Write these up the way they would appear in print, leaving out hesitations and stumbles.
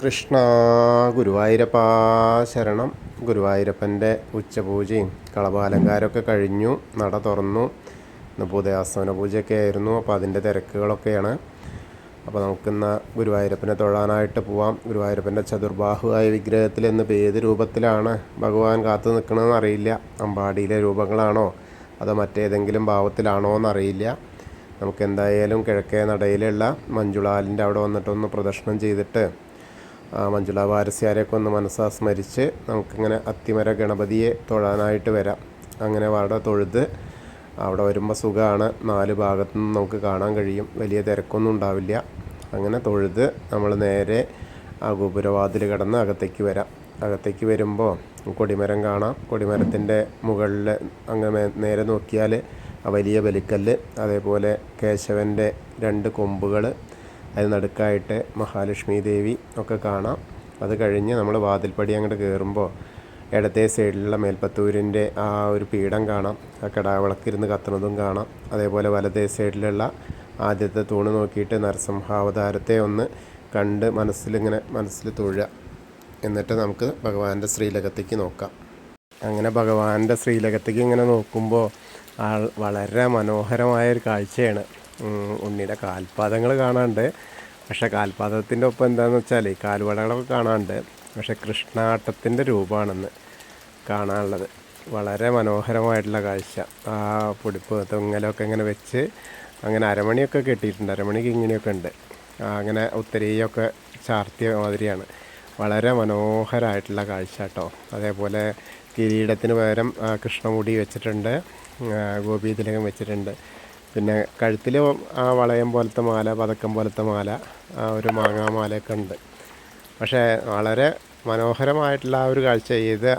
കൃഷ്ണ ഗുരുവായൂരപ്പാ ശരണം. ഗുരുവായൂരപ്പൻ്റെ ഉച്ചപൂജയും കളഭാലങ്കാരമൊക്കെ കഴിഞ്ഞു. നട തുറന്നു. ഇന്ന് ഉദയാസ്തമന പൂജയൊക്കെ ആയിരുന്നു. അപ്പോൾ അതിൻ്റെ തിരക്കുകളൊക്കെയാണ്. അപ്പോൾ നമുക്കിന്ന് ഗുരുവായൂരപ്പനെ തൊഴാനായിട്ട് പോവാം. ഗുരുവായൂരപ്പൻ്റെ ചതുർബാഹുവായ വിഗ്രഹത്തിൽ ഇന്ന് ഏത് രൂപത്തിലാണ് ഭഗവാൻ കാത്തു നിൽക്കണമെന്ന് അറിയില്ല. അമ്പാടിയിലെ രൂപങ്ങളാണോ അതോ മറ്റേതെങ്കിലും ഭാവത്തിലാണോ എന്നറിയില്ല. നമുക്ക് എന്തായാലും കിഴക്കേ നടയിലുള്ള മഞ്ജുളാലിൻ്റെ അവിടെ വന്നിട്ടൊന്ന് പ്രദക്ഷിണം ചെയ്തിട്ട് മഞ്ജുള വാരസ്യാരെയൊക്കെ ഒന്ന് മനസ്സാ സ്മരിച്ച് നമുക്കിങ്ങനെ അത്തിമര ഗണപതിയെ തൊഴാനായിട്ട് വരാം. അങ്ങനെ അവിടെ തൊഴുത് അവിടെ വരുമ്പോൾ സുഖമാണ്. 4 ഭാഗത്തു നിന്നും നമുക്ക് കാണാൻ കഴിയും. വലിയ തിരക്കൊന്നും ഉണ്ടാവില്ല. അങ്ങനെ തൊഴുത് നമ്മൾ നേരെ ആ ഗോപുരവാതിൽ കടന്ന് അകത്തേക്ക് വരാം. അകത്തേക്ക് വരുമ്പോൾ കൊടിമരം കാണാം. കൊടിമരത്തിൻ്റെ മുകളിൽ അങ്ങനെ നേരെ നോക്കിയാൽ ആ വലിയ ബലിക്കല്ല്, അതേപോലെ കേശവൻ്റെ 2 കൊമ്പുകൾ, അതിന് നടുക്കായിട്ട് മഹാലക്ഷ്മി ദേവി ഒക്കെ കാണാം. അത് കഴിഞ്ഞ് നമ്മൾ വാതിൽപ്പടി അങ്ങോട്ട് കയറുമ്പോൾ ഇടത്തെ സൈഡിലുള്ള മേൽപ്പത്തൂരിൻ്റെ ആ ഒരു പീഠം കാണാം. ആ കിടാവിളക്കിരുന്ന് കത്തുന്നതും കാണാം. അതേപോലെ വലതേ സൈഡിലുള്ള ആദ്യത്തെ തൂണ് നോക്കിയിട്ട് നരസിംഹാവതാരത്തെ ഒന്ന് കണ്ട് മനസ്സിൽ തൊഴുക. എന്നിട്ട് നമുക്ക് ഭഗവാന്റെ ശ്രീലകത്തേക്ക് നോക്കാം. അങ്ങനെ ഭഗവാന്റെ ശ്രീലകത്തേക്ക് ഇങ്ങനെ നോക്കുമ്പോൾ വളരെ മനോഹരമായൊരു കാഴ്ചയാണ്. ഉണ്ണിയുടെ കാൽപാദങ്ങൾ കാണാണ്ട്. പക്ഷേ കാൽപാദത്തിൻ്റെ ഒപ്പം എന്താണെന്ന് വെച്ചാൽ കാൽവളകളൊക്കെ കാണാണ്ട്. പക്ഷേ കൃഷ്ണാട്ടത്തിൻ്റെ രൂപമാണെന്ന് കാണാനുള്ളത്. വളരെ മനോഹരമായിട്ടുള്ള കാഴ്ച. ആ പൊടിപ്പ് തൊങ്ങലൊക്കെ ഇങ്ങനെ വെച്ച് അങ്ങനെ അരമണിയൊക്കെ കെട്ടിയിട്ടുണ്ട്. അരമണിക്ക് ഇങ്ങനെയൊക്കെ ഉണ്ട്. അങ്ങനെ ഉത്തരീയൊക്കെ ചാർത്തിയ മാതിരിയാണ്. വളരെ മനോഹരമായിട്ടുള്ള കാഴ്ച കേട്ടോ. അതേപോലെ കിരീടത്തിന് പകരം കൃഷ്ണമുടി വെച്ചിട്ടുണ്ട്. ഗോപീതിലകം വെച്ചിട്ടുണ്ട്. പിന്നെ കഴുത്തിൽ ആ വളയം പോലത്തെ മാല, പതക്കം പോലത്തെ മാല, ഒരു മാങ്ങാമാലയൊക്കെ ഉണ്ട്. പക്ഷേ വളരെ മനോഹരമായിട്ടുള്ള ആ ഒരു കാഴ്ച.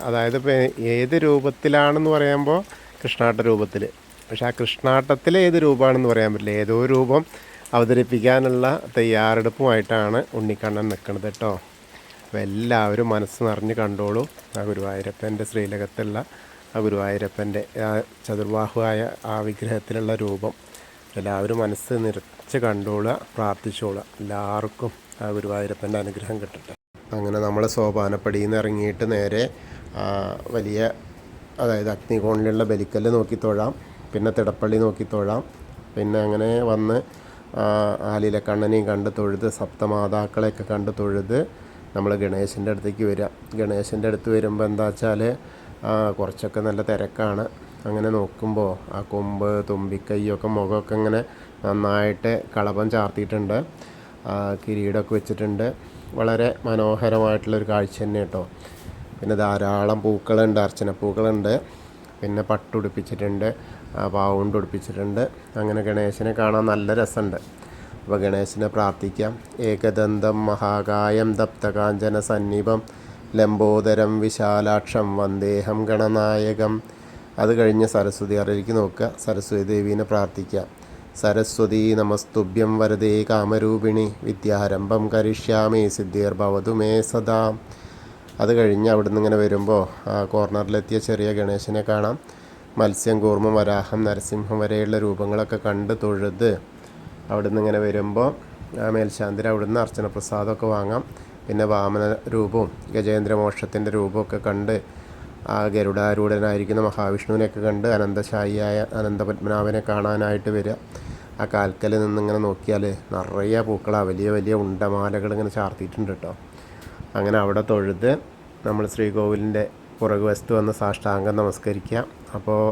അതായത് ഇപ്പോൾ ഏത് രൂപത്തിലാണെന്ന് പറയുമ്പോൾ കൃഷ്ണാട്ട രൂപത്തിൽ. പക്ഷേ ആ കൃഷ്ണാട്ടത്തിൽ ഏത് രൂപമാണെന്ന് പറയാൻ പറ്റില്ല. ഏതോ രൂപം അവതരിപ്പിക്കാനുള്ള തയ്യാറെടുപ്പുമായിട്ടാണ് ഉണ്ണിക്കണ്ണൻ നിൽക്കുന്നത് കേട്ടോ. അപ്പോൾ എല്ലാവരും മനസ്സ് നിറഞ്ഞ് കണ്ടോളൂ ആ ഗുരുവായൂരപ്പൻ്റെ ശ്രീലകത്തുള്ള ആ ഗുരുവായൂരപ്പൻ്റെ ആ ചതുർബാഹുവായ ആ വിഗ്രഹത്തിലുള്ള രൂപം എല്ലാവരും മനസ്സ് നിറച്ച് കണ്ടോളുക, പ്രാർത്ഥിച്ചോളുക. എല്ലാവർക്കും ആ ഗുരുവായൂരപ്പൻ്റെ അനുഗ്രഹം കിട്ടട്ടെ. അങ്ങനെ നമ്മൾ സോപാനപ്പടിയിൽ നിന്ന് ഇറങ്ങിയിട്ട് നേരെ വലിയ, അതായത് അഗ്നികോണിലുള്ള ബലിക്കല്ല് നോക്കി തൊഴാം. പിന്നെ തിടപ്പള്ളി നോക്കി തൊഴാം. പിന്നെ അങ്ങനെ വന്ന് ആലിലക്കണ്ണനെയും കണ്ട് തൊഴുത് സപ്തമാതാക്കളെയൊക്കെ കണ്ട് തൊഴുത് നമ്മൾ ഗണേശൻ്റെ അടുത്തേക്ക് വരിക. ഗണേശൻ്റെ അടുത്ത് വരുമ്പോൾ എന്താ വെച്ചാൽ കുറച്ചൊക്കെ നല്ല തിരക്കാണ്. അങ്ങനെ നോക്കുമ്പോൾ ആ കൊമ്പ്, തുമ്പിക്കൈയൊക്കെ, മുഖമൊക്കെ ഇങ്ങനെ നന്നായിട്ട് കളഭം ചാർത്തിയിട്ടുണ്ട്. കിരീടമൊക്കെ വെച്ചിട്ടുണ്ട്. വളരെ മനോഹരമായിട്ടുള്ളൊരു കാഴ്ച തന്നെ കേട്ടോ. പിന്നെ ധാരാളം പൂക്കളുണ്ട്, അർച്ചനപ്പൂക്കളുണ്ട്. പിന്നെ പട്ടുടുപ്പിച്ചിട്ടുണ്ട്, പാവുണ്ട് ഉടുപ്പിച്ചിട്ടുണ്ട്. അങ്ങനെ ഗണേശനെ കാണാൻ നല്ല രസമുണ്ട്. അപ്പോൾ ഗണേശനെ പ്രാർത്ഥിക്കാം. ഏകദന്തം മഹാകായം ദപ്തകാഞ്ചന സന്നിഭം ലംബോദരം വിശാലാക്ഷം വന്ദേഹം ഗണനായകം. അത് കഴിഞ്ഞ് സരസ്വതി അറിയിലേക്ക് നോക്കുക. സരസ്വതി ദേവീനെ പ്രാർത്ഥിക്കുക. സരസ്വതി നമസ്തുഭ്യം വരദേ കാമരൂപിണി വിദ്യാരംഭം കരിഷ്യാമി സിദ്ധിർഭവതു മേ സദാ. അത് കഴിഞ്ഞ് അവിടുന്ന് ഇങ്ങനെ വരുമ്പോൾ കോർണറിലെത്തിയ ചെറിയ ഗണേശനെ കാണാം. മത്സ്യം, കൂർമ്മം, വരാഹം, നരസിംഹം വരെയുള്ള രൂപങ്ങളൊക്കെ കണ്ട് തൊഴുത് അവിടുന്ന് ഇങ്ങനെ വരുമ്പോൾ മേൽശാന്തിൽ അവിടുന്ന് അർച്ചന പ്രസാദമൊക്കെ വാങ്ങാം. പിന്നെ വാമന രൂപവും ഗജേന്ദ്രമോക്ഷത്തിൻ്റെ രൂപമൊക്കെ കണ്ട് ഗരുഡാരൂഢനായിരിക്കുന്ന മഹാവിഷ്ണുവിനെയൊക്കെ കണ്ട് അനന്തശായിയായ അനന്തപത്മനാഭനെ കാണാനായിട്ട് വരിക. ആ കാൽക്കലിൽ നിന്നിങ്ങനെ നോക്കിയാൽ നിറയെ പൂക്കളാണ്. വലിയ വലിയ ഉണ്ടമാലകൾ ഇങ്ങനെ ചാർത്തിയിട്ടുണ്ട് കേട്ടോ. അങ്ങനെ അവിടെ തൊഴുത് നമ്മൾ ശ്രീകോവിലിൻ്റെ പുറകുവശത്ത് വന്ന് സാഷ്ടാംഗം നമസ്കരിക്കുക. അപ്പോൾ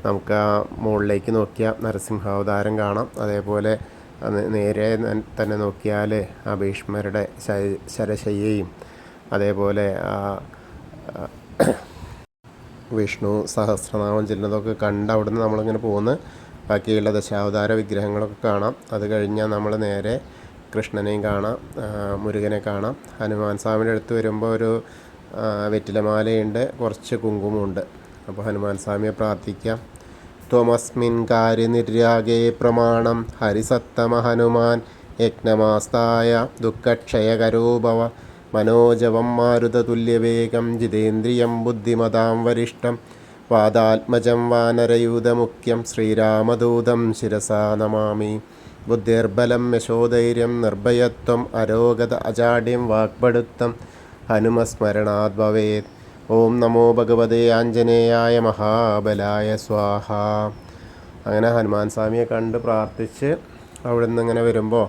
നമുക്ക് ആ മുകളിലേക്ക് നോക്കിയാൽ നരസിംഹാവതാരം കാണാം. അതേപോലെ നേരെ തന്നെ നോക്കിയാൽ ആ ഭീഷ്മരുടെ ശരശയ്യയും, അതേപോലെ വിഷ്ണു സഹസ്രനാമം ചെല്ലുന്നതൊക്കെ കണ്ട് അവിടുന്ന് നമ്മളിങ്ങനെ പോകുന്നു. ബാക്കിയുള്ള ദശാവതാര വിഗ്രഹങ്ങളൊക്കെ കാണാം. അത് കഴിഞ്ഞാൽ നമ്മൾ നേരെ കൃഷ്ണനെയും കാണാം, മുരുകനെ കാണാം. ഹനുമാൻ സ്വാമിയുടെ അടുത്ത് വരുമ്പോൾ ഒരു വെറ്റിലമാലയുണ്ട്, കുറച്ച് കുങ്കുമമുണ്ട്. അപ്പോൾ ഹനുമാൻ സ്വാമിയെ പ്രാർത്ഥിക്കാം. ത്വമസ്മിൻ കാര്യനിര്യാഗേ പ്രമാണം ഹരിസത്തമ ഹനുമാൻ യജ്ഞമാസ്തായ ദുഃഖക്ഷയകരോ ഭവ മനോജവം മാരുതതുല്യവേഗം ജിതേന്ദ്രിയം ബുദ്ധിമതാം വരിഷ്ഠം വാദാത്മജം വാനരയൂതമുഖ്യം ശ്രീരാമദൂതം ശിരസാ നമാമി. ബുദ്ധിർബലം യശോധൈര്യം നിർഭയത്വം അരോഗത അജാഡ്യം വാക്പടുത്തം ഹനുമസ്മരണാത് ഭവേത്. ഓം നമോ ഭഗവതേ ആഞ്ജനേയായ മഹാബലായ സ്വാഹ. അങ്ങനെ ഹനുമാൻ സ്വാമിയെ കണ്ട് പ്രാർത്ഥിച്ച് അവിടെ നിന്ന് ഇങ്ങനെ വരുമ്പോൾ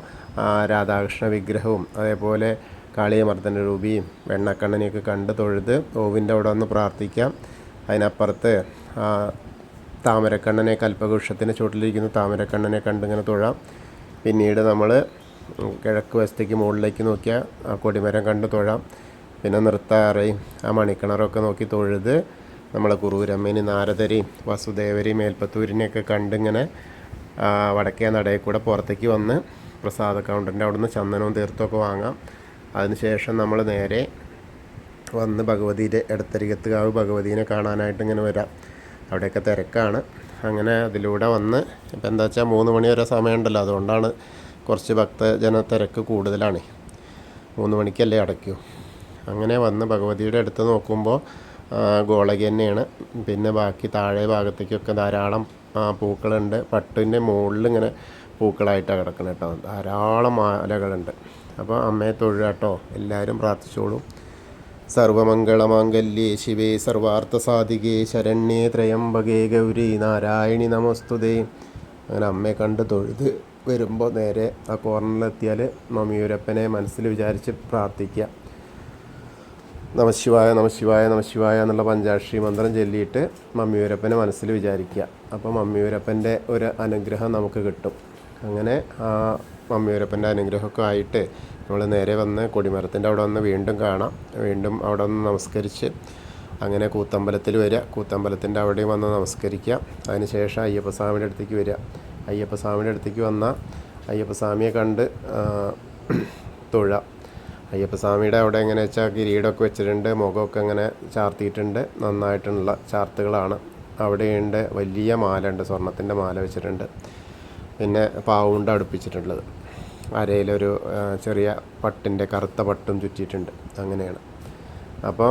രാധാകൃഷ്ണ വിഗ്രഹവും അതേപോലെ കാളിയമർദ്ദന രൂപിയും വെണ്ണക്കണ്ണനെയൊക്കെ കണ്ട് തൊഴുത് ഓവിൻ്റെ അവിടെ ഒന്ന് പ്രാർത്ഥിക്കാം. അതിനപ്പുറത്ത് താമരക്കണ്ണനെ, കൽപ്പവൃക്ഷത്തിൻ്റെ ചുവട്ടിലിരിക്കുന്ന താമരക്കണ്ണനെ കണ്ടിങ്ങനെ തൊഴാം. പിന്നീട് നമ്മൾ കിഴക്ക് വശത്തേക്ക് മുകളിലേക്ക് നോക്കിയാൽ ആ കൊടിമരം കണ്ട് തൊഴാം. പിന്നെ നൃത്താറയും ആ മണിക്കിണറൊക്കെ നോക്കി തൊഴുത് നമ്മളെ കുറൂരമ്മേനെയും നാരദരെയും വസുദേവരെയും മേൽപ്പത്തൂരിനെയൊക്കെ കണ്ടിങ്ങനെ വടക്കേ നടയിൽ കൂടെ പുറത്തേക്ക് വന്ന് പ്രസാദ കൗണ്ടറിൻ്റെ അവിടെ നിന്ന് ചന്ദനവും തീർത്ഥമൊക്കെ വാങ്ങാം. അതിനുശേഷം നമ്മൾ നേരെ വന്ന് ഭഗവതിയുടെ എടത്തരികത്തുകാവ് ഭഗവതീനെ കാണാനായിട്ട് ഇങ്ങനെ വരാം. അവിടെയൊക്കെ തിരക്കാണ്. അങ്ങനെ അതിലൂടെ വന്ന് ഇപ്പം എന്താ വെച്ചാൽ 3 മണി വരെ സമയമുണ്ടല്ലോ, അതുകൊണ്ടാണ് കുറച്ച് ഭക്തജന തിരക്ക് കൂടുതലാണ്. 3 മണിക്കല്ലേ അടയ്ക്കൂ. അങ്ങനെ വന്ന് ഭഗവതിയുടെ അടുത്ത് നോക്കുമ്പോൾ ഗോളക തന്നെയാണ്. പിന്നെ ബാക്കി താഴെ ഭാഗത്തേക്കൊക്കെ ധാരാളം പൂക്കളുണ്ട്. പട്ടിൻ്റെ മുകളിൽ ഇങ്ങനെ പൂക്കളായിട്ടാണ് കിടക്കണം കേട്ടോ. ധാരാളം മാലകളുണ്ട്. അപ്പോൾ അമ്മയെ തൊഴുക കേട്ടോ. എല്ലാവരും പ്രാർത്ഥിച്ചോളൂ. സർവമംഗളമാംഗല്യേ ശിവേ സർവാർത്ഥസാധികേ ശരണ്യേ ത്രയംബകേ ഗൗരി നാരായണി നമസ്തുതേ. അങ്ങനെ അമ്മയെ കണ്ട് തൊഴുത് വരുമ്പോൾ നേരെ ആ കോർണറിലെത്തിയാൽ മമ്മിയൂരപ്പനെ മനസ്സിൽ വിചാരിച്ച് പ്രാർത്ഥിക്കുക. നമശിവായ നമശിവായ നമശിവായ എന്നുള്ള പഞ്ചാക്ഷരി മന്ത്രം ചൊല്ലിയിട്ട് മമ്മിയൂരപ്പനെ മനസ്സിൽ വിചാരിക്കുക. അപ്പോൾ മമ്മിയൂരപ്പൻ്റെ ഒരു അനുഗ്രഹം നമുക്ക് കിട്ടും. അങ്ങനെ ആ മമ്മിയൂരപ്പൻ്റെ അനുഗ്രഹമൊക്കെ ആയിട്ട് നമ്മൾ നേരെ വന്ന് കൊടിമരത്തിൻ്റെ അവിടെ വന്ന് വീണ്ടും കാണാം. വീണ്ടും അവിടെ വന്ന് നമസ്കരിച്ച് അങ്ങനെ കൂത്തമ്പലത്തിൽ വരിക. കൂത്തമ്പലത്തിൻ്റെ അവിടെയും വന്ന് നമസ്കരിക്കുക. അതിനുശേഷം അയ്യപ്പസ്വാമിയുടെ അടുത്തേക്ക് വരിക. അയ്യപ്പസ്വാമിയുടെ അടുത്തേക്ക് വന്നാൽ അയ്യപ്പസ്വാമിയെ കണ്ട് തൊഴുക. അയ്യപ്പസ്വാമിയുടെ അവിടെ എങ്ങനെ വെച്ചാൽ കിരീടമൊക്കെ വെച്ചിട്ടുണ്ട്, മുഖമൊക്കെ അങ്ങനെ ചാർത്തിയിട്ടുണ്ട്. നന്നായിട്ടുള്ള ചാർത്തുകളാണ്. അവിടെയുണ്ട് വലിയ മാല ഉണ്ട്, സ്വർണത്തിൻ്റെ മാല വെച്ചിട്ടുണ്ട്. പിന്നെ പാവുണ്ട് അടുപ്പിച്ചിട്ടുള്ളത്. അരയിലൊരു ചെറിയ പട്ടിൻ്റെ കറുത്ത പട്ടും ചുറ്റിയിട്ടുണ്ട്. അങ്ങനെയാണ്. അപ്പോൾ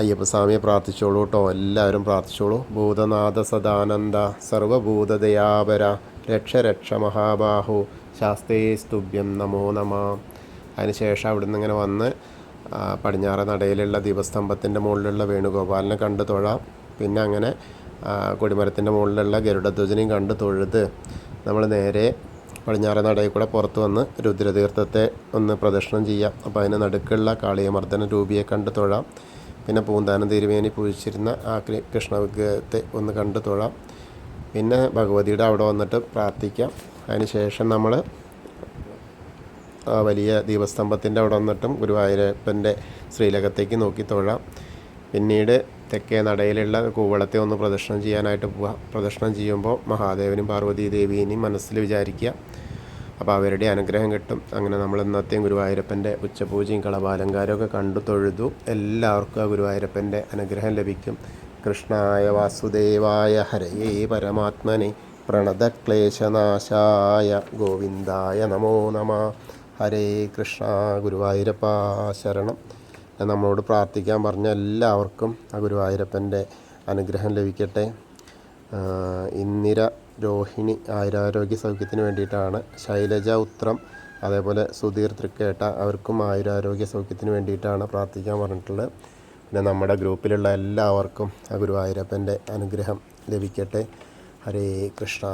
അയ്യപ്പസ്വാമിയെ പ്രാർത്ഥിച്ചോളൂ കേട്ടോ. എല്ലാവരും പ്രാർത്ഥിച്ചോളൂ. ഭൂതനാഥ സദാനന്ദ സർവഭൂതദയാപര രക്ഷ രക്ഷ മഹാബാഹു ശാസ്തേ സ്തുഭ്യം നമോ നമ. അതിനുശേഷം അവിടെ നിന്ന് ഇങ്ങനെ വന്ന് പടിഞ്ഞാറ് നടയിലുള്ള ദീപസ്തംഭത്തിൻ്റെ മുകളിലുള്ള വേണുഗോപാലിനെ കണ്ട് തൊഴാം. പിന്നെ അങ്ങനെ കൊടിമരത്തിൻ്റെ മുകളിലുള്ള ഗരുഡധ്വജനെയും കണ്ട് തൊഴുത് നമ്മൾ നേരെ പടിഞ്ഞാറ് നടയിൽ കൂടെ പുറത്ത് വന്ന് രുദ്രതീർത്ഥത്തെ ഒന്ന് പ്രദക്ഷിണം ചെയ്യാം. അപ്പോൾ അതിന് നടുക്കുള്ള കാളിയമർദ്ദന രൂപിയെ കണ്ട് തൊഴാം. പിന്നെ പൂന്താനം തിരുമേനി പൂജിച്ചിരുന്ന ആ കൃഷ്ണവിഗ്രഹത്തെ ഒന്ന് കണ്ട് തൊഴാം. പിന്നെ ഭഗവതിയുടെ അവിടെ വന്നിട്ട് പ്രാർത്ഥിക്കാം. അതിന് ശേഷം നമ്മൾ വലിയ ദീപസ്തംഭത്തിൻ്റെ അവിടെ വന്നിട്ടും ഗുരുവായൂരപ്പൻ്റെ ശ്രീലകത്തേക്ക് നോക്കി തൊഴാം. പിന്നീട് തെക്കേ നടയിലുള്ള കൂവളത്തെ ഒന്ന് പ്രദക്ഷിണം ചെയ്യാനായിട്ട് പോവാം. പ്രദക്ഷിണം ചെയ്യുമ്പോൾ മഹാദേവനും പാർവതി ദേവീനെയും മനസ്സിൽ വിചാരിക്കുക. അപ്പോൾ അവരുടെ അനുഗ്രഹം കിട്ടും. അങ്ങനെ നമ്മൾ ഇന്നത്തെയും ഗുരുവായൂരപ്പൻ്റെ ഉച്ചപൂജയും കളഭാലങ്കാരമൊക്കെ കണ്ടു തൊഴുതു. എല്ലാവർക്കും ആ ഗുരുവായൂരപ്പൻ്റെ അനുഗ്രഹം ലഭിക്കും. കൃഷ്ണായ വാസുദേവായ ഹരയേ പരമാത്മനെ പ്രണതക്ലേശനാശായ ഗോവിന്ദായ നമോ നമഃ. ഹരേ കൃഷ്ണ. ഗുരുവായൂരപ്പ ശരണം. നമ്മളോട് പ്രാർത്ഥിക്കാൻ പറഞ്ഞ എല്ലാവർക്കും ആ ഗുരുവായൂരപ്പൻ്റെ അനുഗ്രഹം ലഭിക്കട്ടെ. ഇന്ദിര രോഹിണി ആയുരാരോഗ്യ സൗഖ്യത്തിന് വേണ്ടിയിട്ടാണ്. ശൈലജ ഉത്രം, അതേപോലെ സുധീർ തൃക്കേട്ട, അവർക്കും ആയുരാരോഗ്യ സൗഖ്യത്തിന് വേണ്ടിയിട്ടാണ് പ്രാർത്ഥിക്കാൻ പറഞ്ഞിട്ടുള്ളത്. പിന്നെ നമ്മുടെ ഗ്രൂപ്പിലുള്ള എല്ലാവർക്കും ആ ഗുരുവായൂരപ്പൻ്റെ അനുഗ്രഹം ലഭിക്കട്ടെ. ഹരേ കൃഷ്ണ.